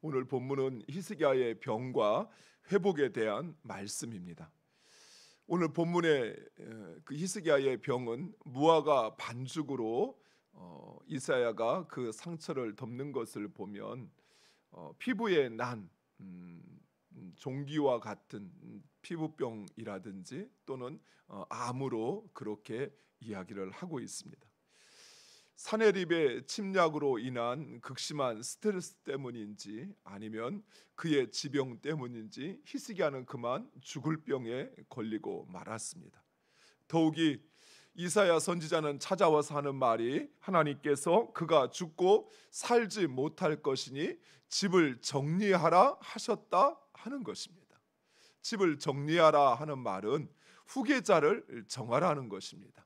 오늘 본문은 히스기야의 병과 회복에 대한 말씀입니다. 오늘 본문의 그 히스기야의 병은 무화과 반죽으로 이사야가 그 상처를 덮는 것을 보면 피부에 난 종기와 같은 피부병이라든지 또는 암으로 그렇게 이야기를 하고 있습니다. 사내립의 침략으로 인한 극심한 스트레스 때문인지 아니면 그의 지병 때문인지 히스기야는 그만 죽을 병에 걸리고 말았습니다. 더욱이 이사야 선지자는 찾아와서 하는 말이 하나님께서 그가 죽고 살지 못할 것이니 집을 정리하라 하셨다 하는 것입니다. 집을 정리하라 하는 말은 후계자를 정하라는 것입니다.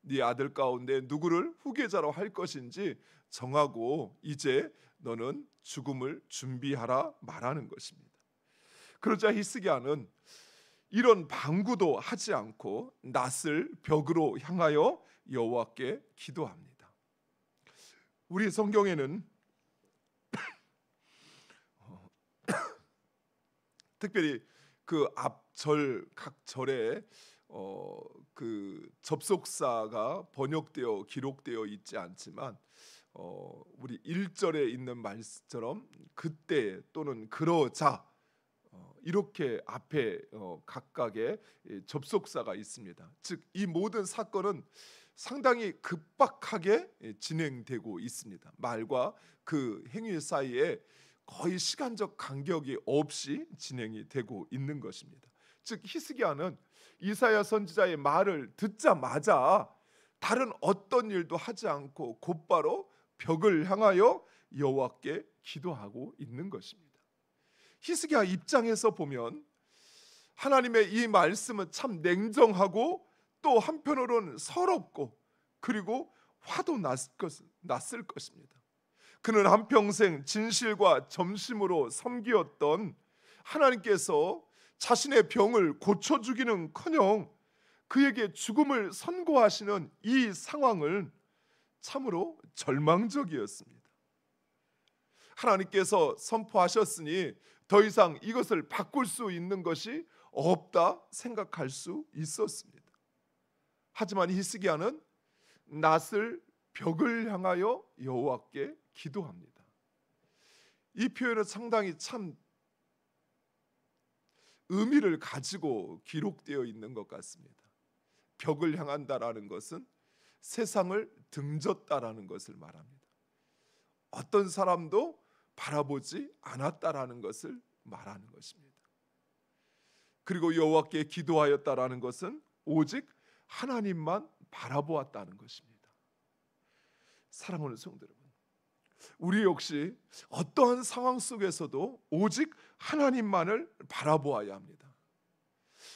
네 아들 가운데 누구를 후계자로 할 것인지 정하고 이제 너는 죽음을 준비하라 말하는 것입니다. 그러자 히스기야는 이런 방구도 하지 않고 낫을 벽으로 향하여 여호와께 기도합니다. 우리 성경에는 특별히 그 앞절 각 절에 그 접속사가 번역되어 기록되어 있지 않지만 우리 1절에 있는 말씀처럼 그때 또는 그러자 이렇게 앞에 각각의 접속사가 있습니다. 즉 이 모든 사건은 상당히 급박하게 진행되고 있습니다. 말과 그 행위 사이에 거의 시간적 간격이 없이 진행이 되고 있는 것입니다. 즉 히스기야는 이사야 선지자의 말을 듣자마자 다른 어떤 일도 하지 않고 곧바로 벽을 향하여 여호와께 기도하고 있는 것입니다. 히스기야 입장에서 보면 하나님의 이 말씀은 참 냉정하고 또 한편으로는 서럽고 그리고 화도 났을 것입니다. 그는 한평생 진실과 점심으로 섬기었던 하나님께서 자신의 병을 고쳐주기는커녕 그에게 죽음을 선고하시는 이 상황을 참으로 절망적이었습니다. 하나님께서 선포하셨으니 더 이상 이것을 바꿀 수 있는 것이 없다 생각할 수 있었습니다. 하지만 히스기야는 낫을 벽을 향하여 여호와께 기도합니다. 이 표현은 상당히 참 의미를 가지고 기록되어 있는 것 같습니다. 벽을 향한다라는 것은 세상을 등졌다라는 것을 말합니다. 어떤 사람도 바라보지 않았다라는 것을 말하는 것입니다. 그리고 여호와께 기도하였다라는 것은 오직 하나님만 바라보았다는 것입니다. 사랑하는 성도 여러분, 우리 역시 어떠한 상황 속에서도 오직 하나님만을 바라보아야 합니다.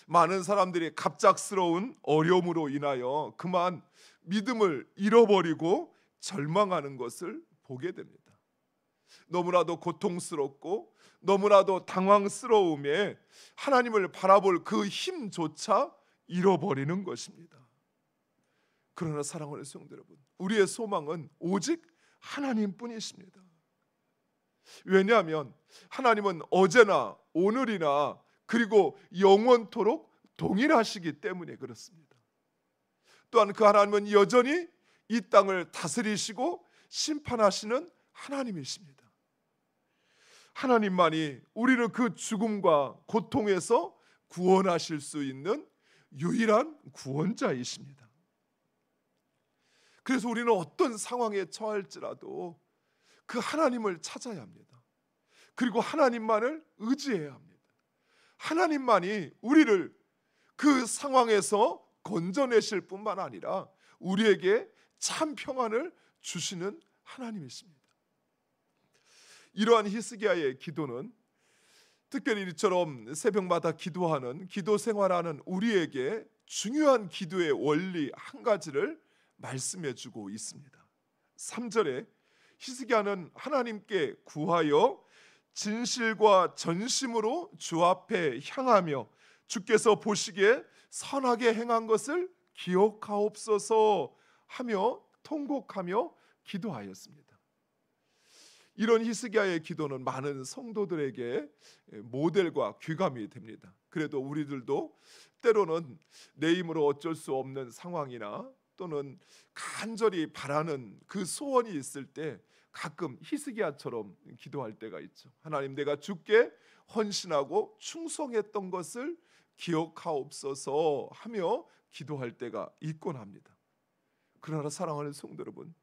많은 사람들이 갑작스러운 어려움으로 인하여 그만 믿음을 잃어버리고 절망하는 것을 보게 됩니다. 너무나도 고통스럽고 너무나도 당황스러움에 하나님을 바라볼 그 힘조차 잃어버리는 것입니다. 그러나 사랑하는 성도 여러분, 우리의 소망은 오직 하나님뿐이십니다. 왜냐하면 하나님은 어제나 오늘이나 그리고 영원토록 동일하시기 때문에 그렇습니다. 또한 그 하나님은 여전히 이 땅을 다스리시고 심판하시는 하나님이십니다. 하나님만이 우리를 그 죽음과 고통에서 구원하실 수 있는 유일한 구원자이십니다. 그래서 우리는 어떤 상황에 처할지라도 그 하나님을 찾아야 합니다. 그리고 하나님만을 의지해야 합니다. 하나님만이 우리를 그 상황에서 건져내실 뿐만 아니라 우리에게 참 평안을 주시는 하나님이십니다. 이러한 히스기야의 기도는 특별히 이처럼 새벽마다 기도하는 기도 생활하는 우리에게 중요한 기도의 원리 한 가지를 말씀해 주고 있습니다. 3절에 히스기야는 하나님께 구하여 진실과 전심으로 주 앞에 향하며 주께서 보시기에 선하게 행한 것을 기억하옵소서 하며 통곡하며 기도하였습니다. 이런 히스기야의 기도는 많은 성도들에게 모델과 귀감이 됩니다. 그래도 우리들도 때로는 내 힘으로 어쩔 수 없는 상황이나 또는 간절히 바라는 그 소원이 있을 때 가끔 히스기야처럼 기도할 때가 있죠. 하나님, 내가 주께 헌신하고 충성했던 것을 기억하옵소서 하며 기도할 때가 있곤 합니다. 그러나 사랑하는 성도 여러분,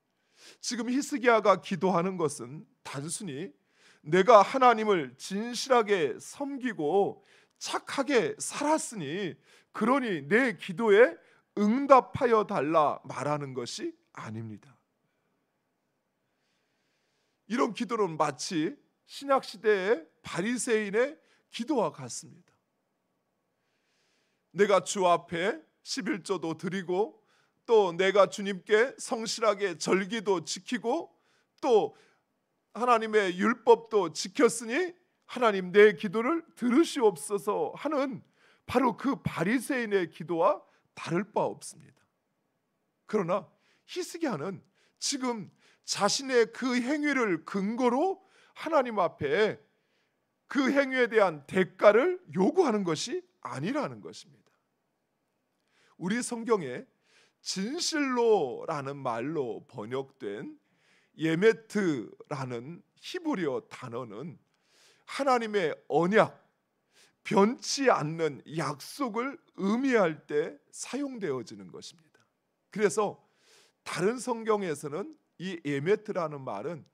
지금 히스기야가 기도하는 것은 단순히 내가 하나님을 진실하게 섬기고 착하게 살았으니 그러니 내 기도에 응답하여 달라 말하는 것이 아닙니다. 이런 기도는 마치 신약시대의 바리새인의 기도와 같습니다. 내가 주 앞에 11조도 드리고 또 내가 주님께 성실하게 절기도 지키고 또 하나님의 율법도 지켰으니 하나님 내 기도를 들으시옵소서 하는 바로 그 바리새인의 기도와 다를 바 없습니다. 그러나 히스기야는 지금 자신의 그 행위를 근거로 하나님 앞에 그 행위에 대한 대가를 요구하는 것이 아니라는 것입니다. 우리 성경에 진실로라는 말로 번역된 예메트라는 히브리어 단어는 하나님의 언약, 변치 않는 약속을 의미할 때 사용되어지는 것입니다. 그래서 다른 성경에서는 이 예메트라는 말은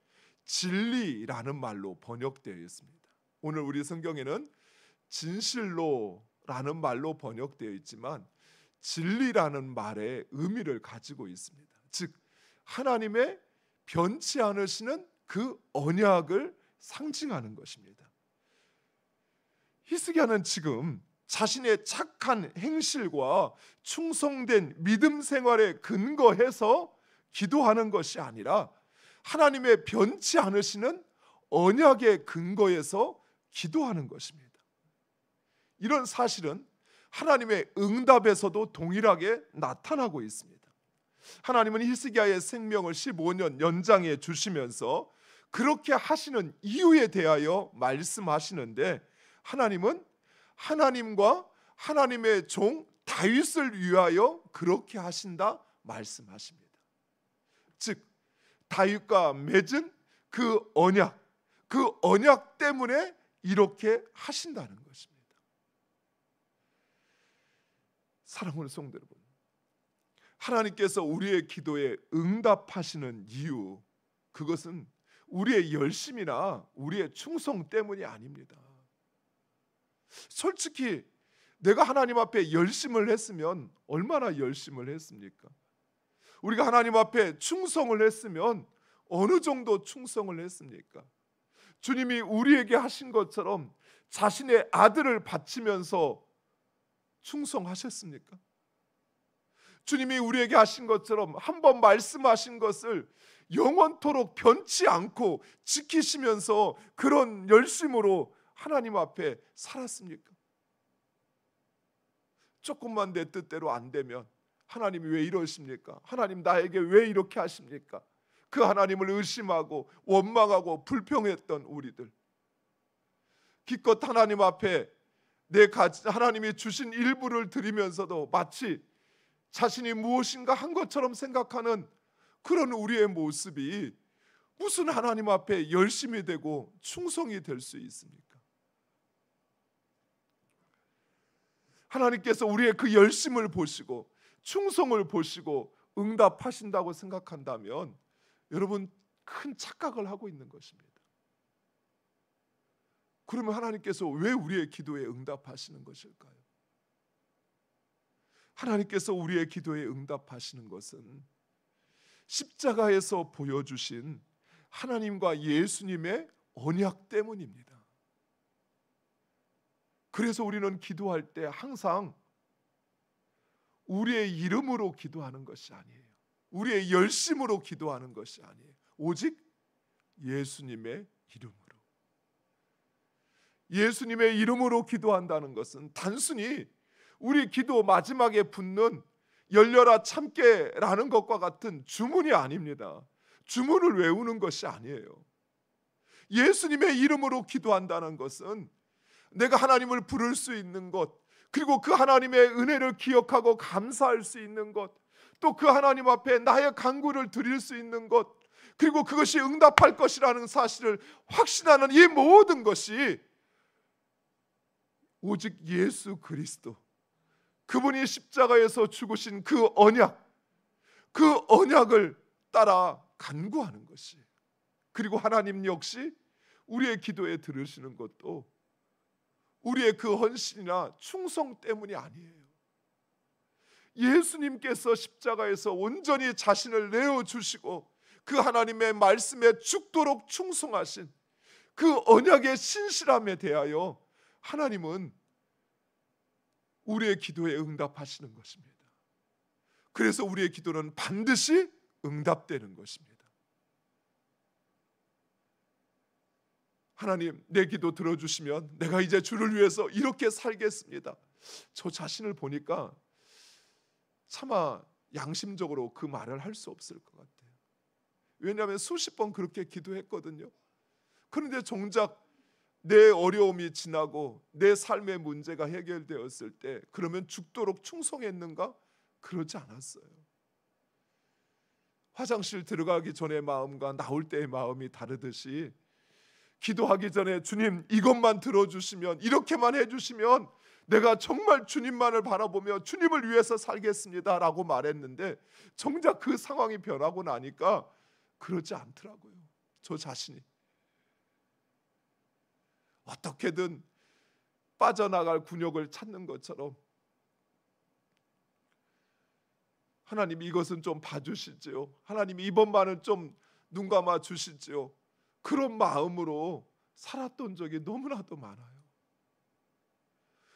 진리라는 말로 번역되어 있습니다. 오늘 우리 성경에는 진실로라는 말로 번역되어 있지만 진리라는 말의 의미를 가지고 있습니다. 즉 하나님의 변치 않으시는 그 언약을 상징하는 것입니다. 히스기야는 지금 자신의 착한 행실과 충성된 믿음 생활에 근거해서 기도하는 것이 아니라 하나님의 변치 않으시는 언약의 근거에서 기도하는 것입니다. 이런 사실은 하나님의 응답에서도 동일하게 나타나고 있습니다. 하나님은 히스기야의 생명을 15년 연장해 주시면서 그렇게 하시는 이유에 대하여 말씀하시는데 하나님은 하나님과 하나님의 종 다윗을 위하여 그렇게 하신다 말씀하십니다. 즉 다윗과 맺은 그 언약 때문에 이렇게 하신다는 것입니다. 사랑하는 성도 여러분, 하나님께서 우리의 기도에 응답하시는 이유, 그것은 우리의 열심이나 우리의 충성 때문이 아닙니다. 솔직히 내가 하나님 앞에 열심을 했으면 얼마나 열심을 했습니까? 우리가 하나님 앞에 충성을 했으면 어느 정도 충성을 했습니까? 주님이 우리에게 하신 것처럼 자신의 아들을 바치면서 충성하셨습니까? 주님이 우리에게 하신 것처럼 한번 말씀하신 것을 영원토록 변치 않고 지키시면서 그런 열심으로 하나님 앞에 살았습니까? 조금만 내 뜻대로 안 되면 하나님이 왜 이러십니까? 하나님 나에게 왜 이렇게 하십니까? 그 하나님을 의심하고 원망하고 불평했던 우리들, 기껏 하나님 앞에 하나님이 주신 일부를 드리면서도 마치 자신이 무엇인가 한 것처럼 생각하는 그런 우리의 모습이 무슨 하나님 앞에 열심이 되고 충성이 될 수 있습니까? 하나님께서 우리의 그 열심을 보시고 충성을 보시고 응답하신다고 생각한다면 여러분 큰 착각을 하고 있는 것입니다. 그러면 하나님께서 왜 우리의 기도에 응답하시는 것일까요? 하나님께서 우리의 기도에 응답하시는 것은 십자가에서 보여주신 하나님과 예수님의 언약 때문입니다. 그래서 우리는 기도할 때 항상 우리의 이름으로 기도하는 것이 아니에요. 우리의 열심으로 기도하는 것이 아니에요. 오직 예수님의 이름으로. 예수님의 이름으로 기도한다는 것은 단순히 우리 기도 마지막에 붙는 열려라 참깨라는 것과 같은 주문이 아닙니다. 주문을 외우는 것이 아니에요. 예수님의 이름으로 기도한다는 것은 내가 하나님을 부를 수 있는 것, 그리고 그 하나님의 은혜를 기억하고 감사할 수 있는 것, 또 그 하나님 앞에 나의 간구를 드릴 수 있는 것, 그리고 그것이 응답할 것이라는 사실을 확신하는 이 모든 것이 오직 예수 그리스도, 그분이 십자가에서 죽으신 그 언약을 따라 간구하는 것이, 그리고 하나님 역시 우리의 기도에 들으시는 것도 우리의 그 헌신이나 충성 때문이 아니에요. 예수님께서 십자가에서 온전히 자신을 내어주시고 그 하나님의 말씀에 죽도록 충성하신 그 언약의 신실함에 대하여 하나님은 우리의 기도에 응답하시는 것입니다. 그래서 우리의 기도는 반드시 응답되는 것입니다. 하나님, 내 기도 들어주시면 내가 이제 주를 위해서 이렇게 살겠습니다. 저 자신을 보니까 차마 양심적으로 그 말을 할 수 없을 것 같아요. 왜냐하면 수십 번 그렇게 기도했거든요. 그런데 정작 내 어려움이 지나고 내 삶의 문제가 해결되었을 때 그러면 죽도록 충성했는가? 그러지 않았어요. 화장실 들어가기 전의 마음과 나올 때의 마음이 다르듯이 기도하기 전에 주님 이것만 들어주시면, 이렇게만 해주시면 내가 정말 주님만을 바라보며 주님을 위해서 살겠습니다 라고 말했는데 정작 그 상황이 변하고 나니까 그러지 않더라고요. 저 자신이 어떻게든 빠져나갈 군역을 찾는 것처럼 하나님 이것은 좀 봐주시지요, 하나님 이번만은 좀 눈 감아 주시지요, 그런 마음으로 살았던 적이 너무나도 많아요.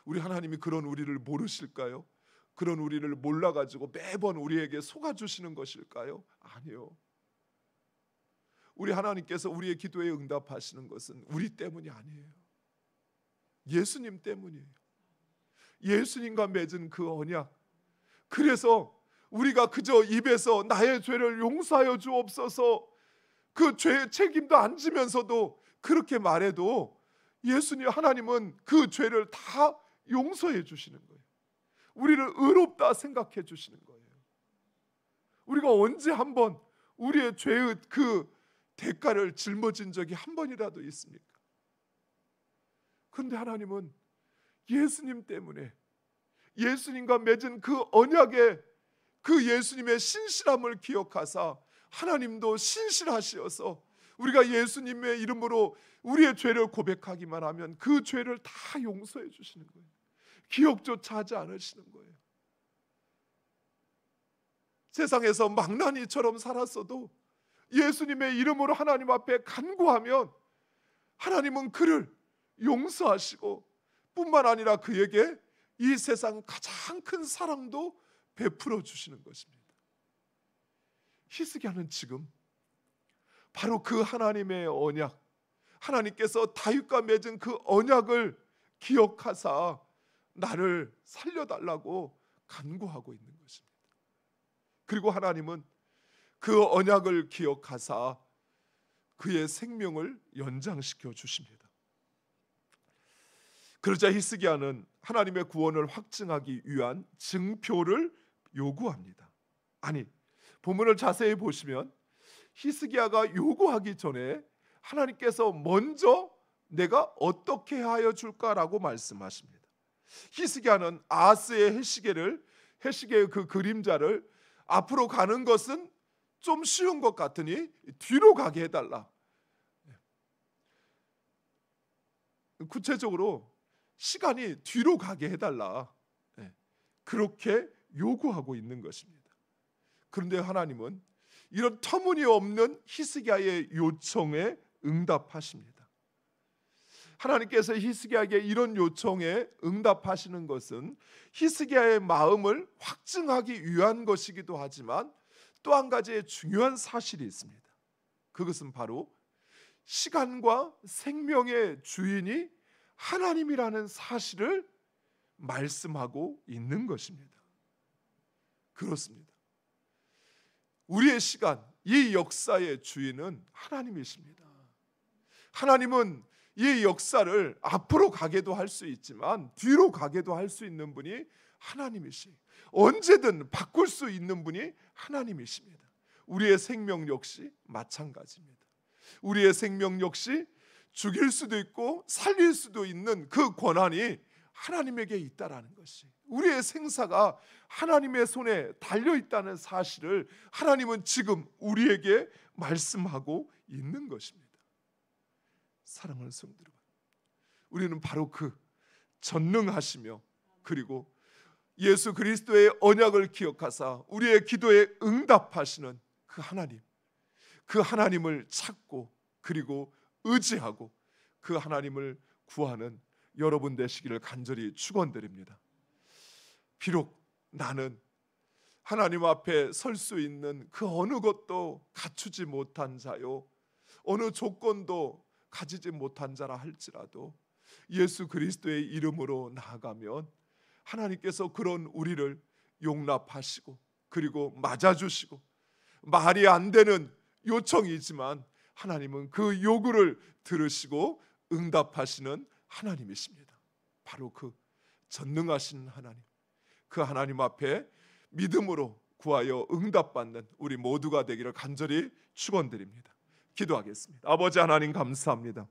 우리 하나님이 그런 우리를 모르실까요? 그런 우리를 몰라가지고 매번 우리에게 속아주시는 것일까요? 아니요. 우리 하나님께서 우리의 기도에 응답하시는 것은 우리 때문이 아니에요. 예수님 때문이에요. 예수님과 맺은 그 언약. 그래서 우리가 그저 입에서 나의 죄를 용서하여 주옵소서, 그 죄의 책임도 안 지면서도 그렇게 말해도 예수님 하나님은 그 죄를 다 용서해 주시는 거예요. 우리를 의롭다 생각해 주시는 거예요. 우리가 언제 한번 우리의 죄의 그 대가를 짊어진 적이 한 번이라도 있습니까? 그런데 하나님은 예수님 때문에, 예수님과 맺은 그 언약의 그 예수님의 신실함을 기억하사 하나님도 신실하시어서 우리가 예수님의 이름으로 우리의 죄를 고백하기만 하면 그 죄를 다 용서해 주시는 거예요. 기억조차 하지 않으시는 거예요. 세상에서 망나니처럼 살았어도 예수님의 이름으로 하나님 앞에 간구하면 하나님은 그를 용서하시고 뿐만 아니라 그에게 이 세상 가장 큰 사랑도 베풀어 주시는 것입니다. 히스기야는 지금 바로 그 하나님의 언약, 하나님께서 다윗과 맺은 그 언약을 기억하사 나를 살려달라고 간구하고 있는 것입니다. 그리고 하나님은 그 언약을 기억하사 그의 생명을 연장시켜 주십니다. 그러자 히스기야는 하나님의 구원을 확증하기 위한 증표를 요구합니다. 아니, 본문을 자세히 보시면 히스기야가 요구하기 전에 하나님께서 먼저 내가 어떻게 하여 줄까라고 말씀하십니다. 히스기야는 아하스의 해시계의 그 그림자를 앞으로 가는 것은 좀 쉬운 것 같으니 뒤로 가게 해달라. 구체적으로 시간이 뒤로 가게 해달라, 그렇게 요구하고 있는 것입니다. 그런데 하나님은 이런 터무니없는 히스기야의 요청에 응답하십니다. 하나님께서 히스기야에게 이런 요청에 응답하시는 것은 히스기야의 마음을 확증하기 위한 것이기도 하지만 또 한 가지의 중요한 사실이 있습니다. 그것은 바로 시간과 생명의 주인이 하나님이라는 사실을 말씀하고 있는 것입니다. 그렇습니다. 우리의 시간, 이 역사의 주인은 하나님이십니다. 하나님은 이 역사를 앞으로 가게도 할 수 있지만 뒤로 가게도 할 수 있는 분이 하나님이시. 언제든 바꿀 수 있는 분이 하나님이십니다. 우리의 생명 역시 마찬가지입니다. 우리의 생명 역시 죽일 수도 있고 살릴 수도 있는 그 권한이 하나님에게 있다라는 것이, 우리의 생사가 하나님의 손에 달려 있다는 사실을 하나님은 지금 우리에게 말씀하고 있는 것입니다. 사랑하는 성도 여러분, 우리는 바로 그 전능하시며 그리고 예수 그리스도의 언약을 기억하사 우리의 기도에 응답하시는 그 하나님을 찾고 그리고 의지하고 그 하나님을 구하는 여러분 되시기를 간절히 축원드립니다. 비록 나는 하나님 앞에 설 수 있는 그 어느 것도 갖추지 못한 자요, 어느 조건도 가지지 못한 자라 할지라도 예수 그리스도의 이름으로 나아가면 하나님께서 그런 우리를 용납하시고 그리고 맞아주시고, 말이 안 되는 요청이지만 하나님은 그 요구를 들으시고 응답하시는 하나님이십니다. 바로 그 전능하신 하나님, 그 하나님 앞에 믿음으로 구하여 응답받는 우리 모두가 되기를 간절히 축원드립니다. 기도하겠습니다. 아버지 하나님 감사합니다.